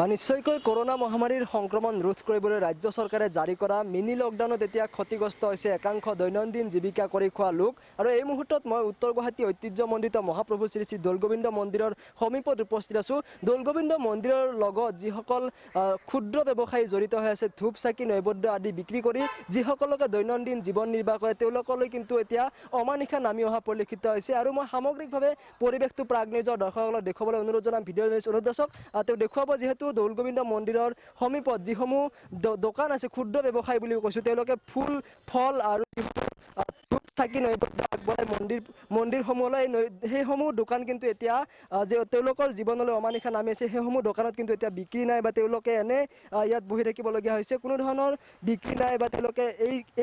নিশ্চয়কৈ কৰোনা মহামাৰীৰ সংক্ৰমণ ৰোধ কৰিবলৈ ৰাজ্য চৰকাৰে জাৰি কৰা মিনি লকডাউনত এতিয়া ক্ষতিগ্ৰস্ত হৈছে একাংশ দৈনন্দিন জীৱিকা কৰি খোৱা লোক। আৰু এই মুহূৰ্তত মই উত্তৰ গুৱাহাটী ঐতিহ্যমণ্ডিত মহাপ্ৰভু শ্ৰী শ্ৰী দৌলগোবিন্দ মন্দিৰৰ সমীপত উপস্থিত আছোঁ। দৌলগোবিন্দ মন্দিৰৰ লগত যিসকল ক্ষুদ্ৰ ব্যৱসায়ী জড়িত হৈ আছে, ধূপ চাকি নৈবদ্য আদি বিক্ৰী কৰি যিসকলকে দৈনন্দিন জীৱন নিৰ্বাহ কৰে, তেওঁলোকলৈ কিন্তু এতিয়া অমানিশা নামি অহা পৰিলক্ষিত হৈছে। আৰু মই সামগ্ৰিকভাৱে পৰিৱেশটো প্ৰাগ নিউজৰ দৰ্শকসকলক দেখুৱাবলৈ অনুৰোধ জনাম। ভিডিঅ' অনুৰোধ দৰ্শক তেওঁ দেখুৱাব, যিহেতু দৌলগোবিন্দ মন্দিৰৰ সমীপত যিসমূহ দোকান আছে, ক্ষুদ্ৰ ব্যৱসায়ী বুলি কৈছোঁ, তেওঁলোকে ফুল ফল আৰু ধূপ চাকি নৈবদ্য আগবঢ়াই মন্দিৰসমূহলৈ সেইসমূহ দোকান কিন্তু এতিয়া যে তেওঁলোকৰ জীৱনলৈ অমানিশা নামি আছে, সেইসমূহ দোকানত কিন্তু এতিয়া বিক্ৰী নাই বা তেওঁলোকে এনে ইয়াত বহি থাকিবলগীয়া হৈছে। কোনো ধৰণৰ বিক্ৰী নাই বা তেওঁলোকে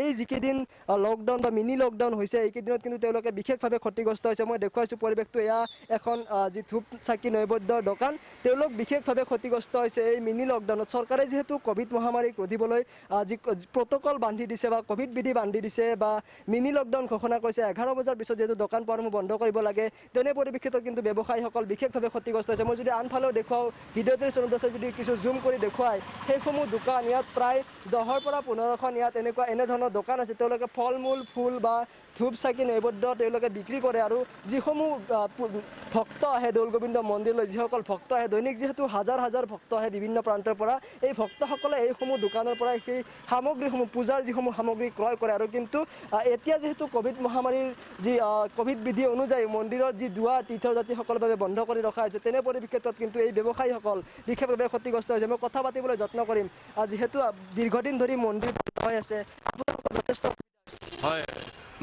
এই যিকেইদিন লকডাউন বা মিনি লকডাউন হৈছে, এইকেইদিনত কিন্তু তেওঁলোকে বিশেষভাৱে ক্ষতিগ্ৰস্ত হৈছে। মই দেখুৱাইছোঁ পৰিৱেশটো, এয়া এখন যি ধূপ চাকি নৈবদ্যৰ দোকান, তেওঁলোক বিশেষভাৱে ক্ষতিগ্ৰস্ত হৈছে এই মিনি লকডাউনত। চৰকাৰে যিহেতু ক'ভিড মহামাৰীক ৰোধিবলৈ যি প্ৰট'কল বান্ধি দিছে বা ক'ভিড বিধি বান্ধি দিছে বা মিনি লকডাউন ঘোষণা কৰিছে, 11 বজাৰ পিছত যিহেতু দোকান পোহাৰসমূহ বন্ধ কৰিব লাগে, তেনে পৰিপ্ৰেক্ষিতত কিন্তু ব্যৱসায়ীসকল বিশেষভাৱে ক্ষতিগ্ৰস্ত হৈছে। মই যদি আনফালেও দেখুৱাওঁ, ভিডিঅ'টোৰ চন্দ্ৰছে যদি কিছু জুম কৰি দেখুৱাই, সেইসমূহ দোকান ইয়াত প্ৰায় 10ৰ পৰা 15খন ইয়াত এনেধৰণৰ দোকান আছে। তেওঁলোকে ফল মূল, ফুল বা ধূপ চাকি নৈবদ্য তেওঁলোকে বিক্ৰী কৰে। আৰু যিসমূহ ভক্ত আহে দৌলগোবিন্দ মন্দিৰলৈ, যিসকল ভক্ত আহে দৈনিক, যিহেতু হাজাৰ হাজাৰ ভক্ত আহে বিভিন্ন প্ৰান্তৰ পৰা, এই ভক্তসকলে এইসমূহ দোকানৰ পৰাই সেই সামগ্ৰীসমূহ, পূজাৰ যিসমূহ সামগ্ৰী ক্ৰয় কৰে। আৰু কিন্তু এতিয়া যিহেতু ক'ভিড মহামাৰীৰ যি ক'ভিড বিধি অনুযায়ী মন্দিৰৰ যি দুৱাৰ তীৰ্থযাত্ৰীসকলৰ বাবে বন্ধ কৰি ৰখা হৈছে, তেনে পৰিপ্ৰেক্ষিতত কিন্তু এই ব্যৱসায়ীসকল বিশেষভাৱে ক্ষতিগ্ৰস্ত হৈছে। মই কথা পাতিবলৈ যত্ন কৰিম, যিহেতু দীৰ্ঘদিন ধৰি মন্দিৰ বন্ধ হৈ আছে, আপোনালোকৰ যথেষ্ট হয়,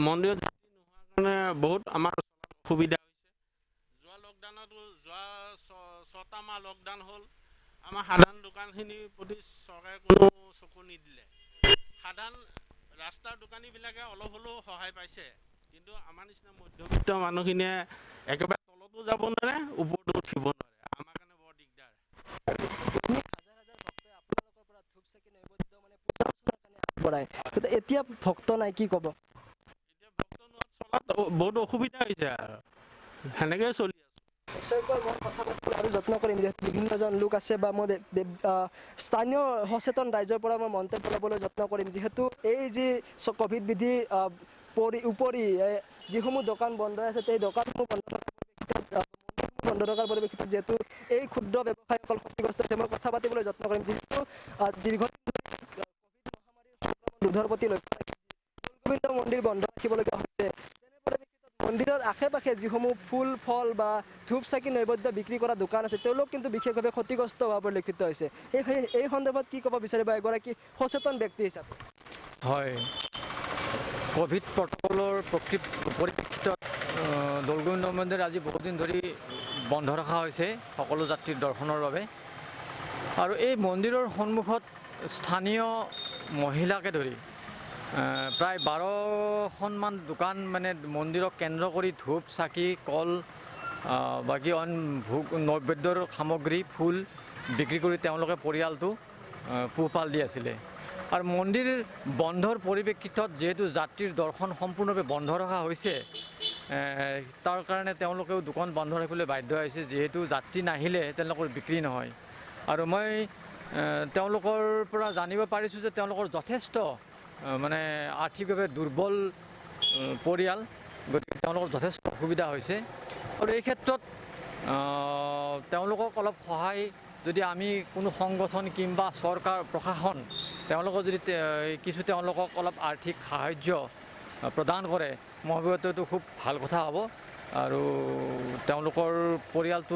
মন্দিৰত নোহোৱাৰ কাৰণে বহুত আমাৰ সুবিধা হৈছে। যোৱা লকডাউনতো ছটা মাহ লকডাউন হ'ল, আমাৰ সাধাৰণ দোকানখিনিৰ প্ৰতি চৰকাৰে কোনো চকু নিদিলে। সাধাৰণ ৰাস্তাৰ দোকানীবিলাকে অলপ হ'লেও সহায় পাইছে, কিন্তু আমাৰ নিচিনা মধ্যবিত্ত মানুহখিনিয়ে একেবাৰে তলতো যাব নোৱাৰে, ওপৰতো উঠিব নোৱাৰে। আমাৰ কাৰণে বৰ দিগদাৰ। আপোনালোকৰ পৰা ধূপ চাকি নৈবদ্য মানে পূজা অৰ্চনাৰ কাৰণে আগবঢ়ায়, এতিয়া ভক্ত নাই, কি ক'ব? এতিয়া ভক্ত নোহোৱাত চলাত বহুত অসুবিধা হৈছে আৰু সেনেকৈয়ে চলি আছে। নিশ্চয়কৈ মই কথা পাতিবলৈ আৰু যত্ন কৰিম, যিহেতু বিভিন্নজন লোক আছে বা মই স্থানীয় সচেতন ৰাইজৰ পৰা মই মন্তব্য ল'বলৈ যত্ন কৰিম। যিহেতু এই যি ক'ভিড বিধি উপৰি যিসমূহ দোকান বন্ধ আছে, সেই দোকানসমূহ বন্ধ থকাৰ পৰিপ্ৰেক্ষিতত যিহেতু এই ক্ষুদ্ৰ ব্যৱসায়ীসকল ক্ষতিগ্ৰস্ত হৈছে। মই কথা পাতিবলৈ যত্ন কৰিম, যিহেতু দীৰ্ঘদিন ধৰি ক'ভিড মহামাৰীৰ সংক্ৰমণ ৰোধৰ প্ৰতি লক্ষ্য ৰাখি দৌলগোবিন্দ মন্দিৰ বন্ধ ৰাখিবলগীয়া হৈছে। তেনে পৰিপ্ৰেক্ষিতত মন্দিৰৰ আশে পাশে যিসমূহ ফুল ফল বা ধূপ চাকি নৈবদ্য বিক্ৰী কৰা দোকান আছে, তেওঁলোক কিন্তু বিশেষভাৱে ক্ষতিগ্ৰস্ত হোৱা পৰিলক্ষিত হৈছে। এই সন্দৰ্ভত কি ক'ব বিচাৰিব এগৰাকী সচেতন ব্যক্তি হিচাপে? হয়, ক'ভিড প্ৰট'কলৰ পৰিপ্ৰেক্ষিতত দৌলগোবিন্দ মন্দিৰ আজি বহুদিন ধৰি বন্ধ ৰখা হৈছে সকলো যাত্ৰীৰ দৰ্শনৰ বাবে। আৰু এই মন্দিৰৰ সন্মুখত স্থানীয় মহিলাকে ধৰি প্ৰায় 12খনমান দোকান, মানে মন্দিৰক কেন্দ্ৰ কৰি ধূপ চাকি কল বাকী ভোগ নৈবেদ্যৰ সামগ্ৰী ফুল বিক্ৰী কৰি তেওঁলোকে পৰিয়ালটো পোহপাল দি আছিলে। আৰু মন্দিৰ বন্ধৰ পৰিপ্ৰেক্ষিতত যিহেতু যাত্ৰীৰ দৰ্শন সম্পূৰ্ণভাৱে বন্ধ ৰখা হৈছে, তাৰ কাৰণে তেওঁলোকেও দোকান বন্ধ ৰাখিবলৈ বাধ্য হৈছে, যিহেতু যাত্ৰী নাহিলে তেওঁলোকৰ বিক্ৰী নহয়। আৰু মই তেওঁলোকৰ পৰা জানিব পাৰিছোঁ যে তেওঁলোকৰ যথেষ্ট মানে আৰ্থিকভাৱে দুৰ্বল পৰিয়াল, গতিকে তেওঁলোকৰ যথেষ্ট অসুবিধা হৈছে। আৰু এই ক্ষেত্ৰত তেওঁলোকক অলপ সহায় যদি আমি কোনো সংগঠন কিংবা চৰকাৰ প্ৰশাসন তেওঁলোকক যদি তেওঁলোকক অলপ আৰ্থিক সাহাৰ্য প্ৰদান কৰে, মই ভাবোঁ এইটো খুব ভাল কথা হ'ব। আৰু তেওঁলোকৰ পৰিয়ালটো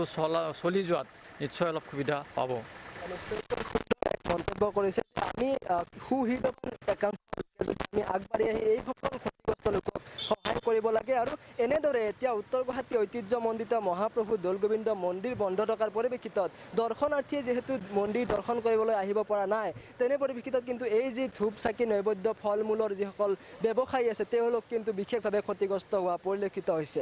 চলি যোৱাত নিশ্চয় অলপ সুবিধা পাব। মন্তব্য কৰিছে যে আমি সুহৃদবান একাংশ লোকে আমি আগবাঢ়ি আহি এইসকল ক্ষতিগ্ৰস্ত লোকক সহায় কৰিব লাগে। আৰু এনেদৰে এতিয়া উত্তৰ গুৱাহাটী ঐতিহ্যমণ্ডিত মহাপ্ৰভু দৌলগোবিন্দ মন্দিৰ বন্ধ থকাৰ পৰিপ্ৰেক্ষিতত দৰ্শনাৰ্থীয়ে যিহেতু মন্দিৰ দৰ্শন কৰিবলৈ আহিব পৰা নাই, তেনে পৰিপ্ৰেক্ষিতত কিন্তু এই যি ধূপ চাকি নৈবদ্য ফল মূলৰ যিসকল ব্যৱসায়ী আছে, তেওঁলোক কিন্তু বিশেষভাৱে ক্ষতিগ্ৰস্ত হোৱা পৰিলক্ষিত হৈছে।